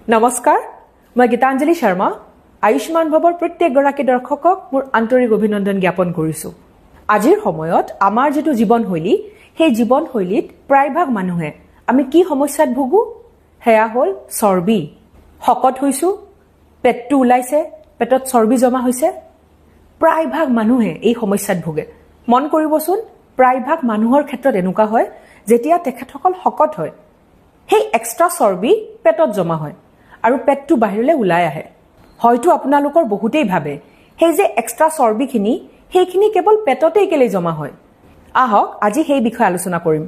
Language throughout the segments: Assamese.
নমস্কাৰ মই গীতাঞ্জলি শৰ্মা আয়ুষ্মান ভৱৰ প্ৰত্যেক গৰাকী দৰ্শকক মোৰ আন্তৰিক অভিনন্দন জ্ঞাপন কৰিছো আজিৰ সময়ত আমাৰ যেটো জীৱনশৈলী সেই জীৱনশৈলীত প্ৰায়ভাগ মানুহে আমি কি সমস্যাত ভুগো হেয়া হল চৰ্বি শকত হৈছো পেটটো উলাইছে পেটত চৰ্বি জমা হৈছে প্ৰায়ভাগ মানুহে এই সমস্যাত ভুগে মন কৰিবচোন প্ৰায়ভাগ মানুহৰ ক্ষেত্ৰত এনেকুৱা হয় যেতিয়া তেখেতসকল শকত হয় সেই এক্সট্ৰা চৰ্বি পেটত জমা হয় আৰু পেটটো বাহিৰলৈ ওলাই আহে হয়তো আপোনালোকৰ বহুতেই ভাবে সেই যে এক্সট্ৰা চৰ্বিখিনি সেইখিনি কেৱল পেটতেই কেলে জমা হয় আহক আজি সেই বিষয়ে আলোচনা কৰিম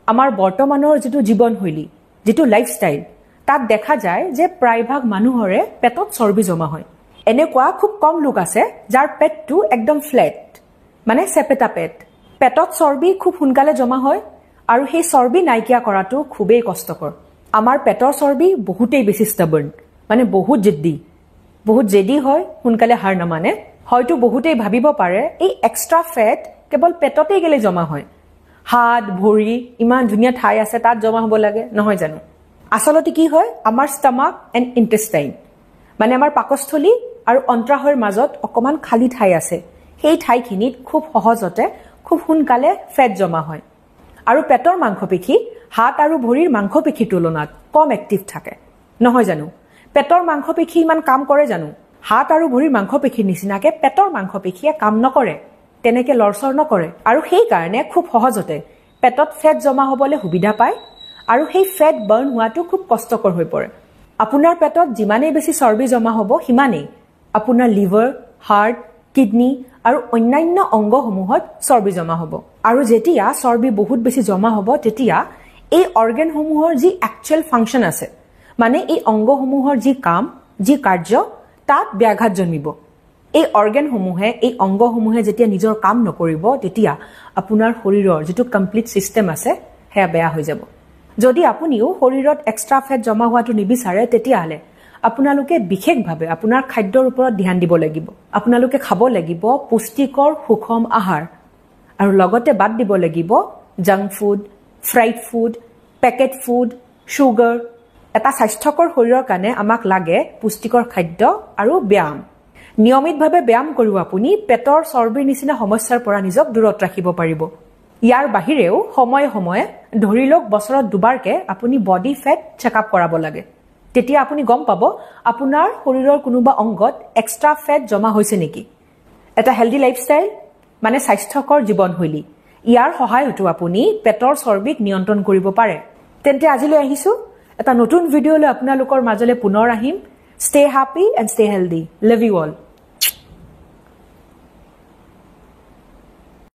আমাৰ বৰ্তমানৰ যেটো জীৱনশৈলী যেটো লাইফষ্টাইল তাত দেখা যায় যে প্ৰায়ভাগ মানুহৰে পেটত চৰ্বি জমা হয় এনেকুৱা খুব কম লোক আছে যাৰ পেটটো একদম ফ্লেট মানে চেপেটা পেটত চৰ্বি খুব সোনকালে জমা হয় আৰু সেই চৰ্বি নাইকিয়া কৰাটো খুবেই কষ্টকৰ আমাৰ পেটৰ চৰ্বি বহুতেই বেছি ষ্টাবাৰ্ণ মানে বহুত জেদি হয় সোনকালে হাৰ নামানে হয়তো বহুতেই ভাবিব পাৰে এই এক্সট্ৰা ফেট কেৱল পেটতেই গেলে জমা হয় হাত ভৰি ইমান ধুনীয়া ঠাই আছে তাত জমা হ'ব লাগে নহয় জানো আসলতে কি হয় আমাৰ ষ্টামাক এণ্ড ইন্টেষ্টাইন মানে আমাৰ পাকস্থলী আৰু অন্ত্ৰাশয়ৰ মাজত অকমান খালি ঠাই আছে সেই ঠাইখিনিত খুব সহজতে খুব সোনকালে ফেট জমা হয় আৰু পেটৰ মাংসপেশী হাত আৰু ভৰিৰ মাংসপেশীৰ তুলনাত কম এক্টিভ থাকে নহয় জানো পেটৰ মাংসপেশী ইমান কাম কৰে জানো হাত আৰু ভৰিৰ মাংসপেশীৰ নিচিনাকে পেটৰ মাংসপেশীয়ে কাম নকৰে তেনেকে লৰচৰ নকৰে আৰু সেই কাৰণে খুব সহজতে পেটত ফেট জমা হ'বলৈ সুবিধা পায় আৰু সেই ফেট বাৰ্ন হোৱাটো খুব কষ্টকৰ হৈ পৰে আপোনাৰ পেটত যিমানেই বেছি চৰ্বি জমা হ'ব সিমানেই আপোনাৰ লিভাৰ হাৰ্ট কিডনি আৰু অন্যান্য অংগসমূহত চৰ্বি জমা হ'ব আৰু যেতিয়া চৰ্বি বহুত বেছি জমা হ'ব তেতিয়া এই অৰ্গানসমূহৰ যি একচুৱেল ফাংচন আছে মানে এই অংগসমূহৰ যি কাম যি কাৰ্য তাত ব্যাঘাত জন্মিব এই অৰ্গানসমূহে এই অংগসমূহে যেতিয়া নিজৰ কাম নকৰিব তেতিয়া আপোনাৰ শৰীৰৰ যেটো কমপ্লিট সিস্টেম আছে হেয়া বেয়া হৈ যাব যদি আপুনিও শৰীৰত এক্সট্ৰা ফেট জমা হোৱাটো নিবিচাৰে তেতিয়াহলে আপোনালোকে বিশেষভাৱে আপোনাৰ খাদ্যৰ ওপৰত ধ্যান দিব লাগিব আপোনালোকে খাব লাগিব পুষ্টিকৰ সুষম আহাৰ আৰু লগতে বাদ দিব লাগিব junk food fried food packet food sugar এটা স্বাস্থ্যকৰ শৰীৰৰ কাৰণে আমাক লাগে পুষ্টিকৰ খাদ্য আৰু ব্যায়াম নিয়মিতভাৱে ব্যায়াম কৰিব আপুনি পেটৰ চৰ্বিৰ নিচিনা সমস্যাৰ পৰা নিজক দূৰত ৰাখিব পাৰিব ইয়াৰ বাহিৰেও সময়ে সময়ে ধৰি লওক বছৰত দুবাৰকে আপুনি বডি ফেট চেকআপ কৰাব লাগে তেতিয়া আপুনি গম পাব আপোনাৰ শৰীৰৰ কোনোবা অংগত এক্সট্ৰা ফেট জমা হৈছে নেকি এটা হেলদি লাইফষ্টাইল মানে স্বাস্থ্যকৰ জীৱনশৈলী ইয়াৰ সহায়তো আপুনি পেটৰ চৰ্বিক নিয়ন্ত্ৰণ কৰিব পাৰে তেন্তে আজিলৈ আহিছো এটা নতুন ভিডিঅ'লৈ আপোনালোকৰ মাজলৈ পুনৰ আহিম stay happy and stay healthy love you all